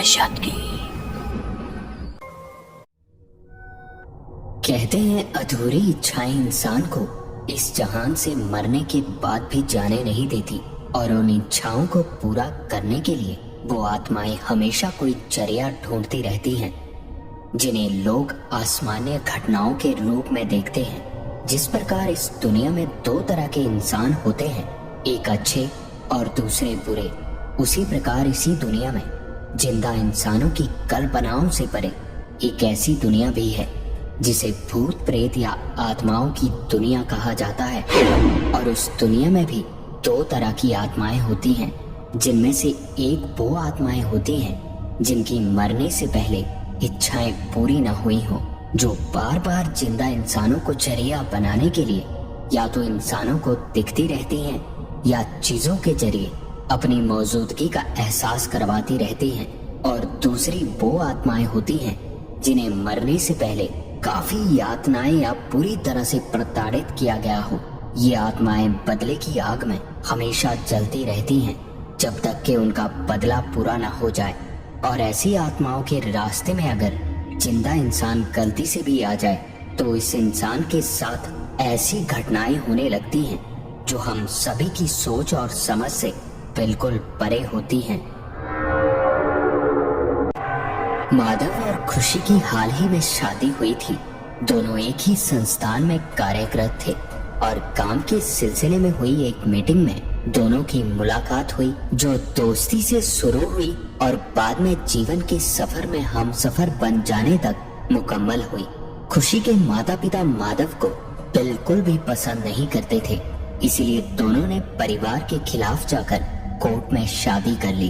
दहशत की। कहते हैं अधूरी इच्छाएं इंसान को इस जहान से मरने के बाद भी जाने नहीं देती, और उन इच्छाओं को पूरा करने के लिए वो आत्माएं हमेशा कोई जरिया ढूंढती रहती हैं, जिन्हें लोग आसमान्य घटनाओं के रूप में देखते हैं। जिस प्रकार इस दुनिया में दो तरह के इंसान होते हैं, एक अच्छे और दूसरे बुरे, उसी प्रकार इसी दुनिया में जिंदा इंसानों की कल्पनाओं से परे एक ऐसी दुनिया भी है जिसे भूत प्रेत या आत्माओं की दुनिया कहा जाता है। और उस दुनिया में भी दो तरह की आत्माएं होती हैं, जिनमें से एक वो आत्माएं होती हैं जिनकी मरने से पहले इच्छाएं पूरी न हुई हो, जो बार बार जिंदा इंसानों को जरिया बनाने के लिए या तो इंसानों को दिखती रहती हैं या चीजों के जरिए अपनी मौजूदगी का एहसास करवाती रहती हैं। और दूसरी वो आत्माएं होती हैं जिन्हें मरने से पहले काफी यातनाएं या पूरी तरह से प्रताड़ित किया गया हो। ये आत्माएं बदले की आग में हमेशा जलती रहती हैं जब तक कि उनका बदला पूरा न हो जाए। और ऐसी आत्माओं के रास्ते में अगर जिंदा इंसान गलती से भी आ जाए तो इस इंसान के साथ ऐसी घटनाएं होने लगती हैं जो हम सभी की सोच और समझ से बिल्कुल परे होती हैं। माधव और खुशी की हाल ही में शादी हुई थी। दोनों एक ही संस्थान में कार्यरत थे और काम के सिलसिले में हुई एक मीटिंग में दोनों की मुलाकात हुई, जो दोस्ती से शुरू हुई और बाद में जीवन के सफर में हम सफर बन जाने तक मुकम्मल हुई। खुशी के माता पिता माधव को बिल्कुल भी पसंद नहीं करते थे, इसलिए दोनों ने परिवार के खिलाफ जाकर कोर्ट में शादी कर ली।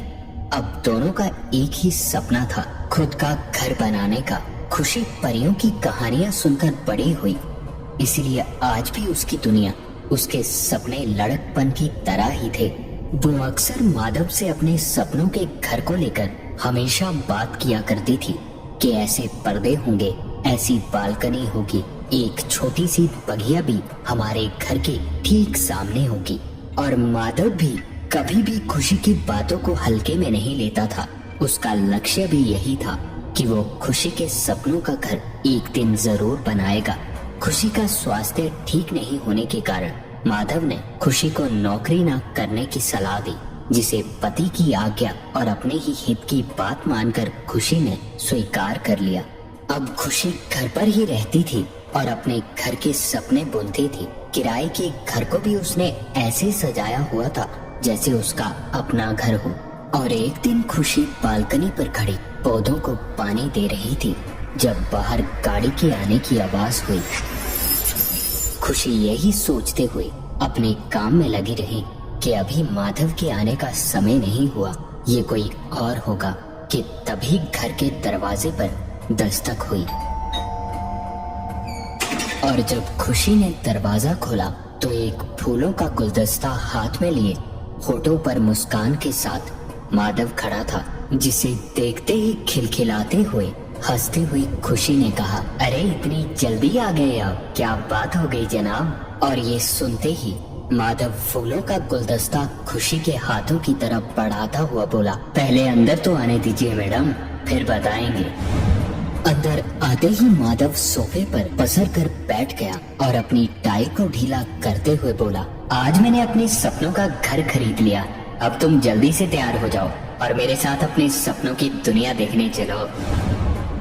अब दोनों का एक ही सपना था, खुद का घर बनाने का। खुशी परियों की कहानियां सुनकर बड़ी हुई, इसलिए आज भी उसकी दुनिया उसके सपने लड़कपन की तरह ही थे। वो अक्सर माधव से अपने सपनों के घर को लेकर हमेशा बात किया करती थी कि ऐसे पर्दे होंगे, ऐसी बालकनी होगी, एक छोटी सी बगिया भी हमारे घर के ठीक सामने होगी। और माधव भी कभी भी खुशी की बातों को हल्के में नहीं लेता था। उसका लक्ष्य भी यही था कि वो खुशी के सपनों का घर एक दिन जरूर बनाएगा। खुशी का स्वास्थ्य ठीक नहीं होने के कारण माधव ने खुशी को नौकरी न करने की सलाह दी, जिसे पति की आज्ञा और अपने ही हित की बात मानकर खुशी ने स्वीकार कर लिया। अब खुशी घर पर ही रहती थी और अपने घर के सपने बुनती थी। किराए के घर को भी उसने ऐसे सजाया हुआ था जैसे उसका अपना घर हो। और एक दिन खुशी बालकनी पर खड़ी पौधों को पानी दे रही थी जब बाहर गाड़ी के आने की आवाज हुई। खुशी यही सोचते हुए अपने काम में लगी रही कि अभी माधव के आने का समय नहीं हुआ, ये कोई और होगा, कि तभी घर के दरवाजे पर दस्तक हुई। और जब खुशी ने दरवाजा खोला तो एक फूलों का गुलदस्ता हाथ में लिए होठों पर मुस्कान के साथ माधव खड़ा था, जिसे देखते ही खिलखिलाते हुए हंसती हुई खुशी ने कहा, अरे इतनी जल्दी आ गए आप, क्या बात हो गई जनाब। और ये सुनते ही माधव फूलों का गुलदस्ता खुशी के हाथों की तरफ बढ़ाता हुआ बोला, पहले अंदर तो आने दीजिए मैडम, फिर बताएंगे। अंदर आते ही माधव सोफे पर पसर कर बैठ गया और अपनी टाई को ढीला करते हुए बोला, आज मैंने अपने सपनों का घर खरीद लिया, अब तुम जल्दी से तैयार हो जाओ और मेरे साथ अपने सपनों की दुनिया देखने चलो।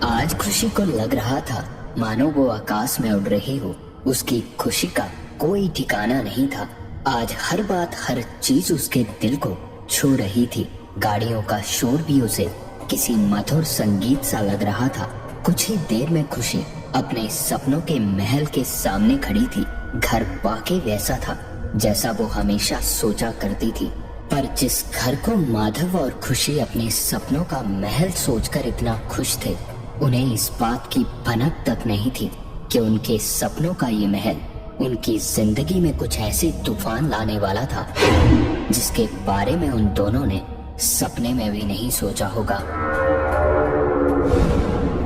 आज खुशी को लग रहा था मानो वो आकाश में उड़ रही हो। उसकी खुशी का कोई ठिकाना नहीं था। आज हर बात, हर चीज उसके दिल को छू रही थी। गाड़ियों का शोर भी उसे किसी मधुर संगीत सा लग रहा था। कुछ ही देर में खुशी अपने सपनों के महल के सामने खड़ी थी। घर वाकई वैसा था जैसा वो हमेशा सोचा करती थी, पर जिस घर को माधव और खुशी अपने सपनों का महल सोचकर इतना खुश थे, उन्हें इस बात की भनक तक नहीं थी कि उनके सपनों का ये महल उनकी जिंदगी में कुछ ऐसे तूफान लाने वाला था जिसके बारे में उन दोनों ने सपने में भी नहीं सोचा होगा।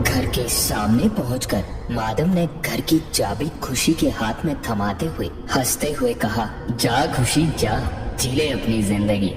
घर के सामने पहुंचकर माधव ने घर की चाबी खुशी के हाथ में थमाते हुए हंसते हुए कहा, जा खुशी जा, जी ले अपनी जिंदगी।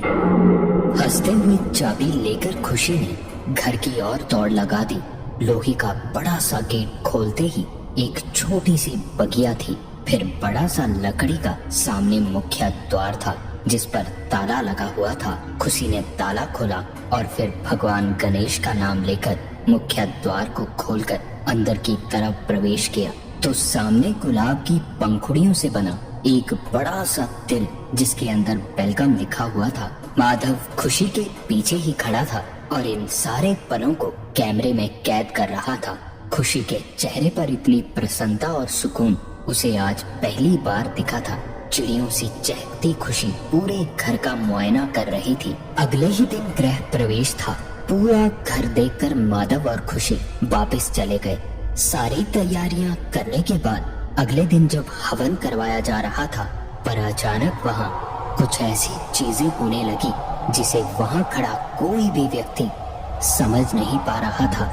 हंसते हुए चाबी लेकर खुशी ने घर की ओर दौड़ लगा दी। लोहे का बड़ा सा गेट खोलते ही एक छोटी सी बगिया थी, फिर बड़ा सा लकड़ी का सामने मुख्य द्वार था जिस पर ताला लगा हुआ था। खुशी ने ताला खोला और फिर भगवान गणेश का नाम लेकर मुख्य द्वार को खोलकर अंदर की तरफ प्रवेश किया तो सामने गुलाब की पंखुड़ियों से बना एक बड़ा सा तिल जिसके अंदर वेलकम लिखा हुआ था। माधव खुशी के पीछे ही खड़ा था और इन सारे पलों को कैमरे में कैद कर रहा था। खुशी के चेहरे पर इतनी प्रसन्नता और सुकून उसे आज पहली बार दिखा था। चिड़ियों सी चहकती खुशी पूरे घर का मुआयना कर रही थी। अगले ही दिन गृह प्रवेश था। पूरा घर देखकर माधव और खुशी वापस चले गए। सारी तैयारियां करने के बाद अगले दिन जब हवन करवाया जा रहा था, पर अचानक वहां कुछ ऐसी चीजें होने लगी जिसे वहां खड़ा कोई भी व्यक्ति समझ नहीं पा रहा था।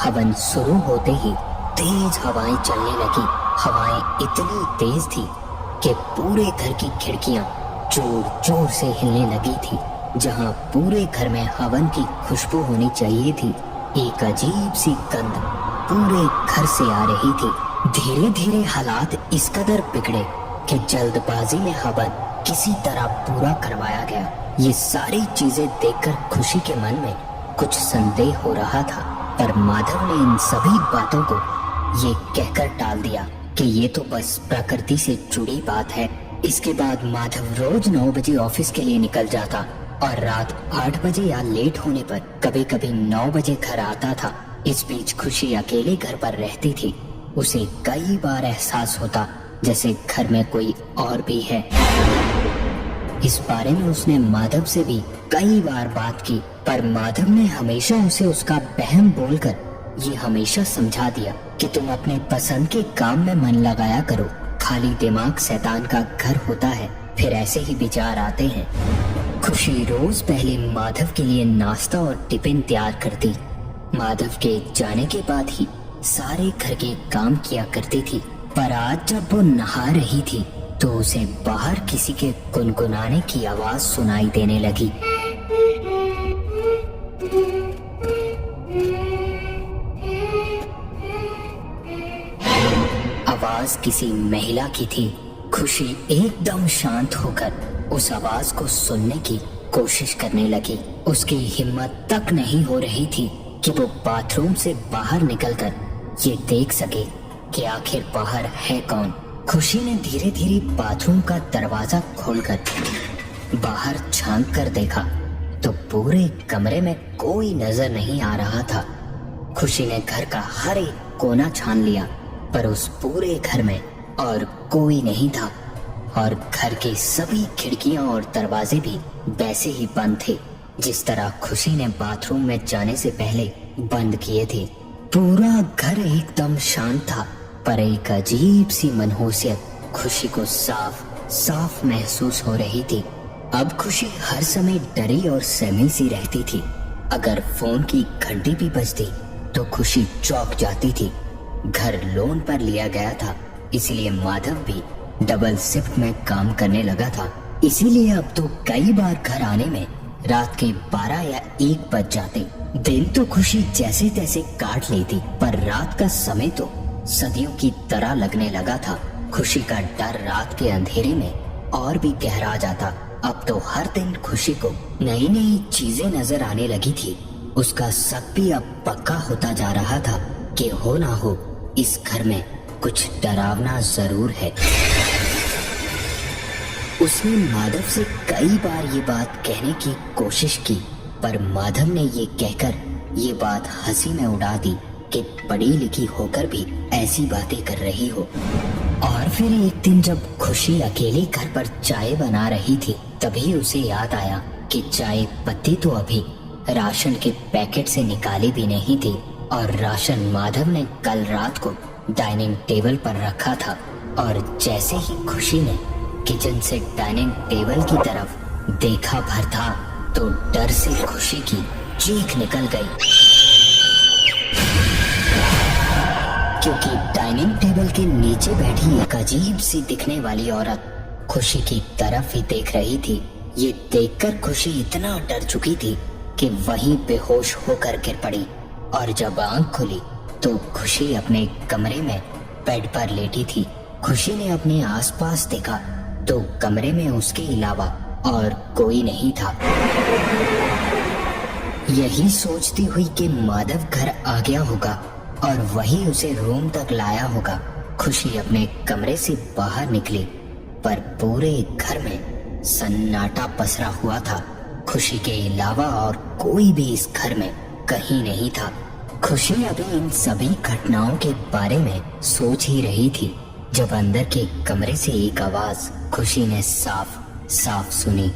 हवन शुरू होते ही तेज हवाएं चलने लगी। हवाएं इतनी तेज थी कि पूरे घर की खिड़कियां जोर जोर से हिलने लगी थी। जहां पूरे घर में हवन की खुशबू होनी चाहिए थी, एक अजीब सी गंध पूरे घर से आ रही थी। धीरे धीरे हालात इस कदर बिगड़े कि जल्दबाजी में हवन किसी तरह पूरा करवाया गया। ये सारी चीजें देखकर खुशी के मन में कुछ संदेह हो रहा था, पर माधव ने इन सभी बातों को ये कहकर टाल दिया कि ये तो बस प्रकृति से जुड़ी बात है। इसके बाद माधव रोज 9 बजे ऑफिस के लिए निकल जाता और रात 8 बजे या लेट होने पर कभी कभी 9 बजे घर आता था। इस बीच खुशी अकेले घर पर रहती थी। उसे कई बार एहसास होता जैसे घर में कोई और भी है। इस बारे में उसने माधव से भी कई बार बात की, पर माधव ने हमेशा उसे उसका वहम बोलकर ये हमेशा समझा दिया कि तुम अपने पसंद के काम में मन लगाया करो। खाली दिमाग शैतान का घर होता है, फिर ऐसे ही विचार आते हैं। खुशी रोज पहले माधव के लिए नाश्ता और टिफिन तैयार करती। माधव के जाने के बाद ही सारे घर के काम किया करती थी, पर आज जब वो नहा रही थी तो उसे बाहर किसी के गुनगुनाने की आवाज सुनाई देने लगी। आवाज किसी महिला की थी। खुशी एकदम शांत होकर उस आवाज को सुनने की कोशिश करने लगी। उसकी हिम्मत तक नहीं हो रही थी कि वो बाथरूम से बाहर निकलकर ये देख सके कि आखिर बाहर है कौन। खुशी ने धीरे धीरे बाथरूम का दरवाजा खोलकर बाहर झांक कर देखा तो पूरे कमरे में कोई नजर नहीं आ रहा था। खुशी ने घर का हर एक कोना छान लिया, पर उस पूरे घर में और कोई नहीं था और घर के सभी खिड़कियां और दरवाजे भी वैसे ही बंद थे जिस तरह खुशी ने बाथरूम में जाने से पहले बंद किए थे। पूरा घर एकदम शांत था, पर एक अजीब सी मनहूसियत खुशी को साफ साफ महसूस हो रही थी। अब खुशी हर समय डरी और सहमी सी रहती थी। अगर फोन की घंटी भी बजती तो खुशी चौंक जाती थी। घर लोन पर लिया गया था, इसलिए माधव भी डबल शिफ्ट में काम करने लगा था। इसीलिए अब तो कई बार घर आने में रात के 12 या 1 बज जाते। दिन तो खुशी जैसे तैसे काट लेती, पर रात का समय तो सदियों की तरह लगने लगा था। खुशी का डर रात के अंधेरे में और भी गहरा जाता। अब तो हर दिन खुशी को नई नई चीजें नजर आने लगी थी। उसका शक भी अब पक्का होता जा रहा था कि हो ना हो इस घर में कुछ डरावना जरूर है। उसने माधव से कई बार ये बात कहने की कोशिश की, पर माधव ने ये कहकर ये बात हंसी में उड़ा दी कि पढ़ी लिखी होकर भी ऐसी बातें कर रही हो। और फिर एक दिन जब खुशी अकेले घर पर चाय बना रही थी, तभी उसे याद आया कि चाय पत्ती तो अभी राशन के पैकेट से निकाली भी नहीं थी और राशन माधव ने कल रात को डाइनिंग टेबल पर रखा था। और जैसे ही खुशी ने किचन से डाइनिंग टेबल की तरफ देखा भर था तो डर से खुशी की चीख निकल गई, क्योंकि डाइनिंग टेबल के नीचे बैठी एक अजीब सी दिखने वाली औरत खुशी की तरफ ही देख रही थी। ये देखकर खुशी इतना डर चुकी थी कि वहीं बेहोश होकर गिर पड़ी। और जब आंख खुली तो खुशी अपने कमरे में बेड पर लेटी थी। खुशी ने अपने आसपास देखा तो कमरे में उसके अलावा और कोई नहीं था। यही सोचती हुई कि माधव घर आ गया होगा और वही उसे रूम तक लाया होगा, खुशी अपने कमरे से बाहर निकली, पर पूरे घर में सन्नाटा पसरा हुआ था। खुशी के अलावा और कोई भी इस घर में कहीं नहीं था। खुशी अभी इन सभी घटनाओं के बारे में सोच ही रही थी जब अंदर के कमरे से एक आवाज खुशी ने साफ साफ सुनी।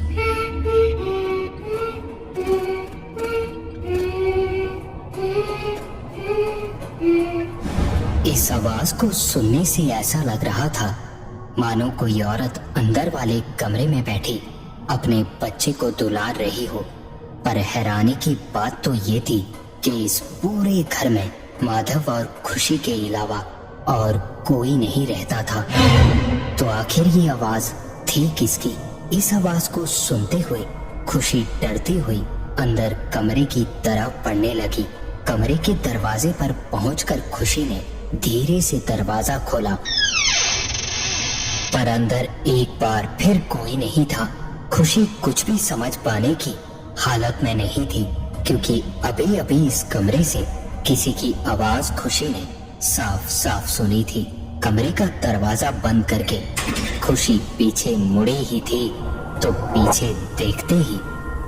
इस आवाज को सुनने से ऐसा लग रहा था मानो कोई औरत अंदर वाले कमरे में बैठी अपने बच्चे को दुलार रही हो। पर हैरानी की बात तो ये थी कि इस पूरे घर में माधव और खुशी के अलावा और कोई नहीं रहता था। तो आखिर ये आवाज थी किसकी? इस आवाज को सुनते हुए खुशी डरती हुई अंदर कमरे की तरफ बढ़ने लगी। कमरे के दरवाजे पर पहुंचकर खुशी ने धीरे से दरवाजा खोला, पर अंदर एक बार फिर कोई नहीं था। खुशी कुछ भी समझ पाने की हालत में नहीं थी, क्योंकि अभी अभी इस कमरे से किसी की आवाज खुशी ने साफ साफ सुनी थी। कमरे का दरवाजा बंद करके खुशी पीछे मुड़ी ही थी तो पीछे देखते ही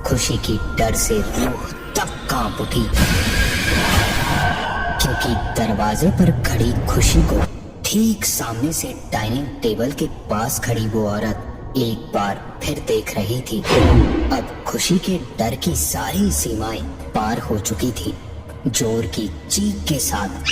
खुशी की डर से रूह तक कांप उठी, क्योंकि दरवाजे पर खड़ी खुशी को ठीक सामने से डाइनिंग टेबल के पास खड़ी वो औरत एक बार फिर देख रही थी। अब खुशी के डर की सारी सीमाएं पार हो चुकी थी। जोर की चीख के साथ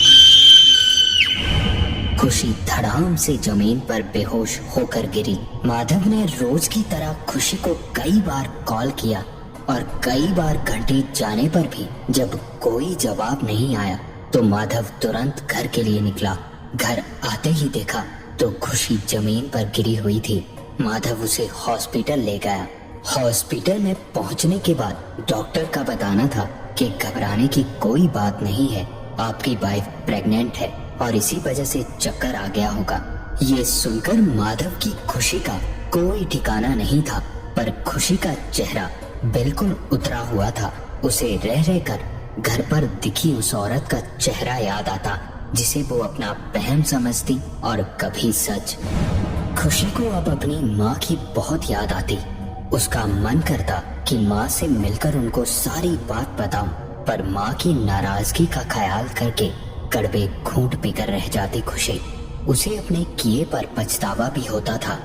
खुशी धड़ाम से जमीन पर बेहोश होकर गिरी। माधव ने रोज की तरह खुशी को कई बार कॉल किया और कई बार घंटे जाने पर भी जब कोई जवाब नहीं आया तो माधव तुरंत घर के लिए निकला। घर आते ही देखा तो खुशी जमीन पर गिरी हुई थी। माधव उसे हॉस्पिटल ले गया। हॉस्पिटल में पहुंचने के बाद डॉक्टर का बताना था कि घबराने की कोई बात नहीं है, आपकी वाइफ प्रेग्नेंट है और इसी वजह से चक्कर आ गया होगा। ये सुनकर माधव की खुशी का कोई ठिकाना नहीं था, पर खुशी का चेहरा बिल्कुल उतरा हुआ था। उसे रह रहकर घर पर दिखी उस औरत का चेहरा याद आता जिसे वो अपना बहन समझती और कभी सच। खुशी को अब अपनी माँ की बहुत याद आती। उसका मन करता कि माँ से मिलकर उनको सारी बात बताऊं, पर माँ की नाराजगी का ख्याल करके कड़वे घूंट पीकर रह जाती खुशी। उसे अपने किए पर पछतावा भी होता था,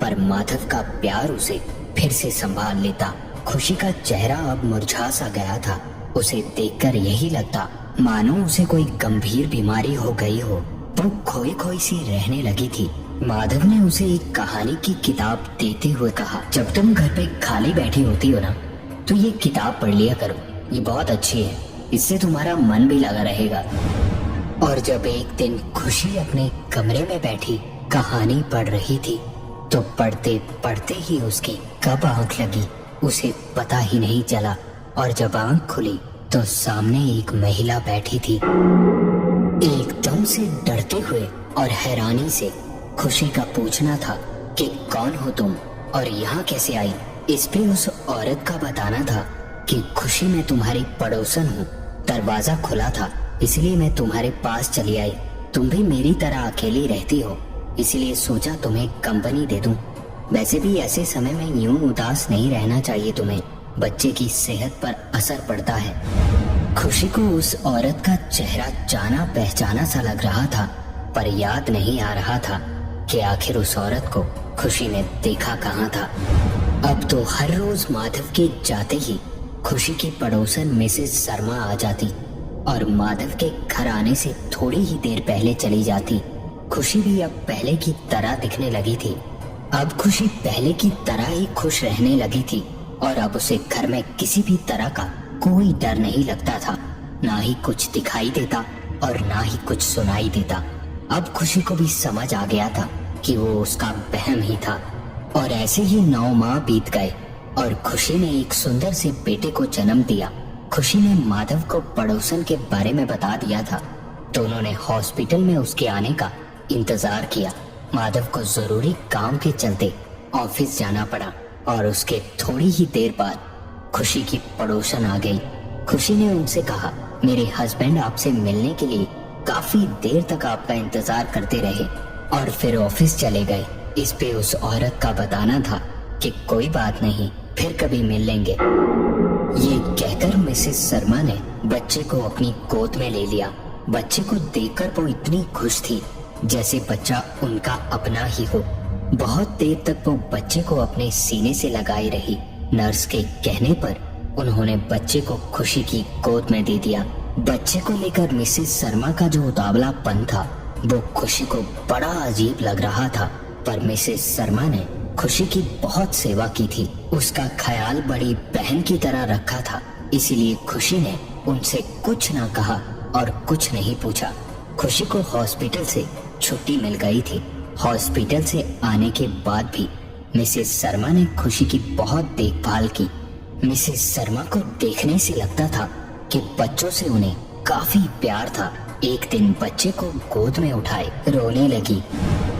पर माधव का प्यार उसे फिर से संभाल लेता। खुशी का चेहरा अब मुरझा सा गया था। उसे देखकर यही लगता मानो उसे कोई गंभीर बीमारी हो गई हो। वो खोई खोई सी रहने लगी थी। माधव ने उसे एक कहानी की किताब देते हुए कहा, जब तुम घर पे खाली बैठी होती हो ना तो ये किताब पढ़ लिया करो, ये बहुत अच्छी है, इससे तुम्हारा मन भी लगा रहेगा। और जब एक दिन खुशी अपने कमरे में बैठी कहानी पढ़ रही थी तो पढ़ते पढ़ते ही उसकी कब आंख लगी उसे पता ही नहीं चला। और जब आंख खुली तो सामने एक महिला बैठी थी। एकदम से डरते हुए और हैरानी से खुशी का पूछना था कि कौन हो तुम और यहाँ कैसे आई। इस पे उस औरत का बताना था कि खुशी मैं तुम्हारी पड़ोसन हूँ, दरवाजा खुला था इसलिए मैं तुम्हारे पास चली आई। तुम भी मेरी तरह अकेली रहती हो इसलिए सोचा तुम्हें कंपनी दे दूं। वैसे भी ऐसे समय में यूं उदास नहीं रहना चाहिए तुम्हें, बच्चे की सेहत पर असर पड़ता है। खुशी को उस औरत का चेहरा जाना पहचाना सा लग रहा था, पर याद नहीं आ रहा था कि आखिर उस औरत को खुशी ने देखा कहाँ था। अब तो हर रोज माधव के जाते ही खुशी की पड़ोसन मिसेस शर्मा आ जाती और माधव के घर आने से थोड़ी ही देर पहले चली जाती। खुशी भी अब पहले की तरह दिखने लगी थी। अब खुशी पहले की तरह ही खुश रहने लगी थी और अब उसे घर में किसी भी तरह का कोई डर नहीं लगता था। ना ही कुछ दिखाई देता और ना ही कुछ सुनाई देता। अब खुशी को भी समझ आ गया था कि वो उसका बहन ही था। और ऐसे ही 9 माह बीत गए और खुशी ने एक सुंदर से बेटे को जन्म दिया। खुशी ने माधव को पड़ोसन के बारे में बता दिया था। दोनों ने हॉस्पिटल में उसके आने का इंतजार किया। माधव को जरूरी काम के चलते ऑफिस जाना पड़ा और उसके थोड़ी ही देर बाद खुशी की पड़ोसन आ गई। खुशी ने उनसे कहा, मेरे हस्बैंड आपसे मिलने के लिए काफी देर तक आपका इंतजार करते रहे और फिर ऑफिस चले गए। इस पे उस औरत का बताना था कि कोई बात नहीं, फिर कभी मिल लेंगे। ये कहकर मिसेस शर्मा ने बच्चे को अपनी गोद में ले लिया। बच्चे को देखकर वो इतनी खुश थी जैसे बच्चा उनका अपना ही हो। बहुत देर तक वो बच्चे को अपने सीने से लगाई रही। नर्स के कहने पर उन्होंने बच्चे को खुशी की गोद में दे दिया। बच्चे को लेकर मिसेस शर्मा का जो उतावलापन था वो खुशी को बड़ा अजीब लग रहा था, पर मिसेस शर्मा ने खुशी की बहुत सेवा की थी। उसका ख्याल बड़ी बहन की तरह रखा था, इसीलिए खुशी ने उनसे कुछ ना कहा और कुछ नहीं पूछा। खुशी को हॉस्पिटल से छुट्टी मिल गई थी। हॉस्पिटल से आने के बाद भी मिसेस शर्मा ने खुशी की बहुत देखभाल की। मिसेस शर्मा को देखने से लगता था कि बच्चों से उन्हें काफी प्यार था। एक दिन बच्चे को गोद में उठाए रोने लगी।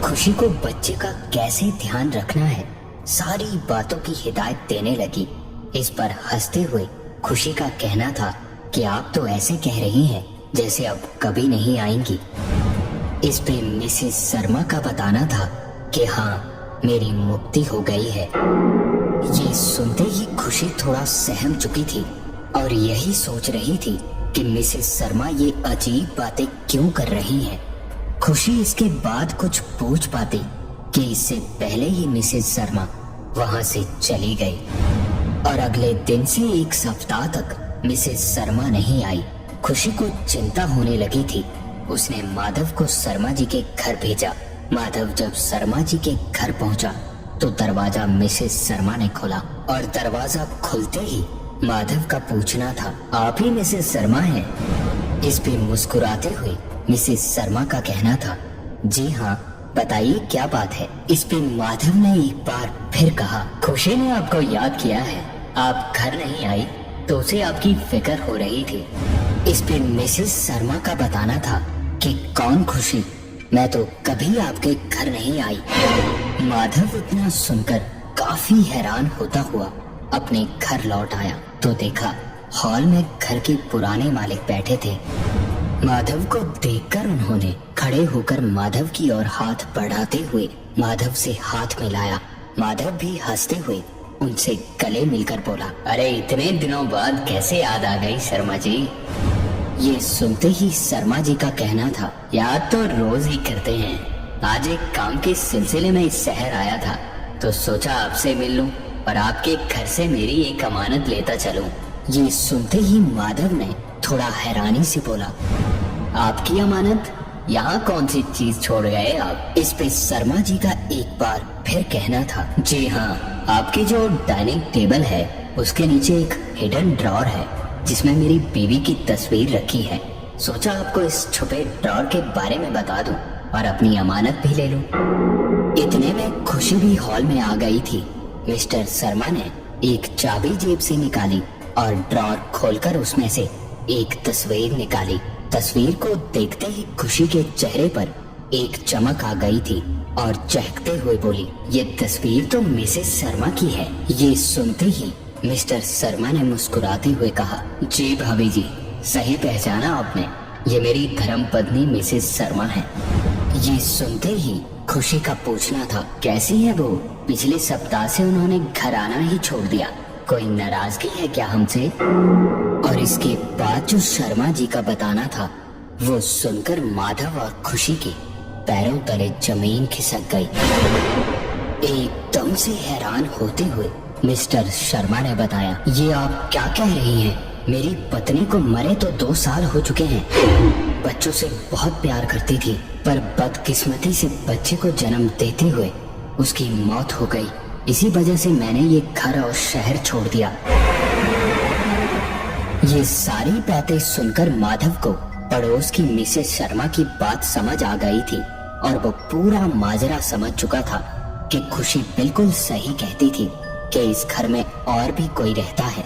खुशी को बच्चे का कैसे ध्यान रखना है सारी बातों की हिदायत देने लगी। इस पर हंसते हुए खुशी का कहना था कि आप तो ऐसे कह रही हैं जैसे अब कभी नहीं आएंगी। इस पे मिसेस शर्मा का बताना था कि हाँ, मेरी मुक्ति हो गई है। ये सुनते ही खुशी थोड़ा सहम चुकी थी और यही सोच रही थी कि मिसेस शर्मा ये अजीब बातें क्यों कर रही हैं। खुशी इसके बाद कुछ पूछ पाती कि इससे पहले ही मिसेस शर्मा वहां से चली गई और अगले दिन से एक सप्ताह तक मिसेस शर्मा नहीं आई। खुशी को चिंता होने लगी थी। उसने माधव को शर्मा जी के घर भेजा। माधव जब शर्मा जी के घर पहुंचा तो दरवाजा मिसेस शर्मा ने खोला और दरवाजा खुलते ही माधव का पूछना था, आप ही मिसेस शर्मा हैं? इस पे मुस्कुराते हुए मिसेस शर्मा का कहना था, जी हाँ, बताइए क्या बात है। इस पे माधव ने एक बार फिर कहा, खुशी ने आपको याद किया है, आप घर नहीं आई तो उसे आपकी फिक्र हो रही थी। इस पे मिसेस शर्मा का बताना था कि कौन खुशी, मैं तो कभी आपके घर नहीं आई। माधव इतना सुनकर काफी हैरान होता हुआ अपने घर लौट आया तो देखा हॉल में घर के पुराने मालिक बैठे थे। माधव को देखकर उन्होंने खड़े होकर माधव की ओर हाथ बढ़ाते हुए माधव से हाथ मिलाया। माधव भी हंसते हुए उनसे गले मिलकर बोला, अरे इतने दिनों बाद कैसे याद आ गई शर्मा जी। ये सुनते ही शर्मा जी का कहना था, याद तो रोज ही करते हैं, आज एक काम के सिलसिले में इस शहर आया था तो सोचा आपसे मिल लूं और आपके घर से मेरी एक अमानत लेता चलूं। ये सुनते ही माधव ने थोड़ा हैरानी से बोला, आपकी अमानत? यहाँ कौन सी चीज छोड़ गए आप? इस पे शर्मा जी का एक बार फिर कहना था, जी हाँ, आपकी जो डाइनिंग टेबल है उसके नीचे एक हिडन ड्रॉर है जिसमें मेरी बीवी की तस्वीर रखी है। सोचा आपको इस छुपे ड्रॉर के बारे में बता दूं और अपनी अमानत भी ले लूं। इतने में खुशी भी हॉल में आ गई थी। मिस्टर शर्मा ने एक चाबी जेब से निकाली और ड्रॉर खोलकर उसमें से एक तस्वीर निकाली। तस्वीर को देखते ही खुशी के चेहरे पर एक चमक आ गई थी और चहकते हुए बोली, ये तस्वीर तो मिसेस शर्मा की है। ये सुनते ही मिस्टर शर्मा ने मुस्कुराते हुए कहा, जी भाभी जी, सही पहचाना आपने, ये मेरी धर्म पत्नी मिसेस शर्मा है। ये सुनते ही खुशी का पूछना था, कैसी है वो? पिछले सप्ताह से उन्होंने घर आना ही छोड़ दिया, कोई नाराजगी है क्या हमसे? और इसके बाद जो शर्मा जी का बताना था वो सुनकर माधव और खुशी के पैरों तले जमीन खिसक गई। एकदम से हैरान होते हुए मिस्टर शर्मा ने बताया, ये आप क्या कह रही हैं? मेरी पत्नी को मरे तो 2 साल हो चुके हैं। बच्चों से बहुत प्यार करती थी, पर बदकिस्मती से बच्चे को जन्म देते हुए उसकी मौत हो गई। इसी वजह से मैंने ये घर और शहर छोड़ दिया। ये सारी बातें सुनकर माधव को पड़ोस की मिसेस शर्मा की बात समझ आ गई थी और वो पूरा माजरा समझ चुका था कि खुशी बिल्कुल सही कहती थी कि इस घर में और भी कोई रहता है।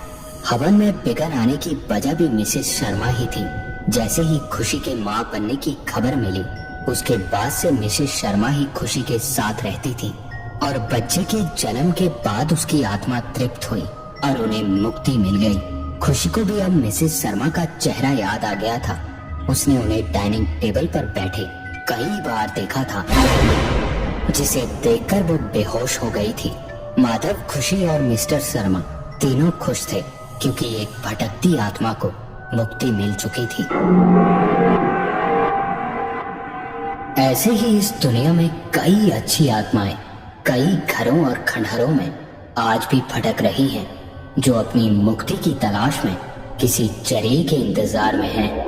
हवन में बिगड़ आने की वजह भी मिसेस शर्मा ही थी। जैसे ही खुशी के मां बनने की खबर मिली, उसके बाद से मिसेस शर्मा ही खुशी के साथ रहती थी और बच्चे के जन्म के बाद उसकी आत्मा तृप्त हुई और उन्हें मुक्ति मिल गई। खुशी को भी अब मिसेस शर्मा का चेहरा याद आ गया था। उसने उन्हें डाइनिंग टेबल पर बैठे कई बार देखा था, जिसे देखकर वो बेहोश हो गई थी। माधव, खुशी और मिस्टर शर्मा तीनों खुश थे क्योंकि एक भटकती आत्मा को मुक्ति मिल चुकी थी। ऐसे ही इस दुनिया में कई अच्छी आत्माएं कई घरों और खंडहरों में आज भी भटक रही हैं, जो अपनी मुक्ति की तलाश में किसी जरिए के इंतजार में हैं।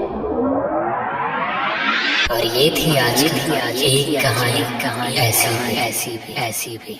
और ये थी आज की एक कहानी ऐसी भी।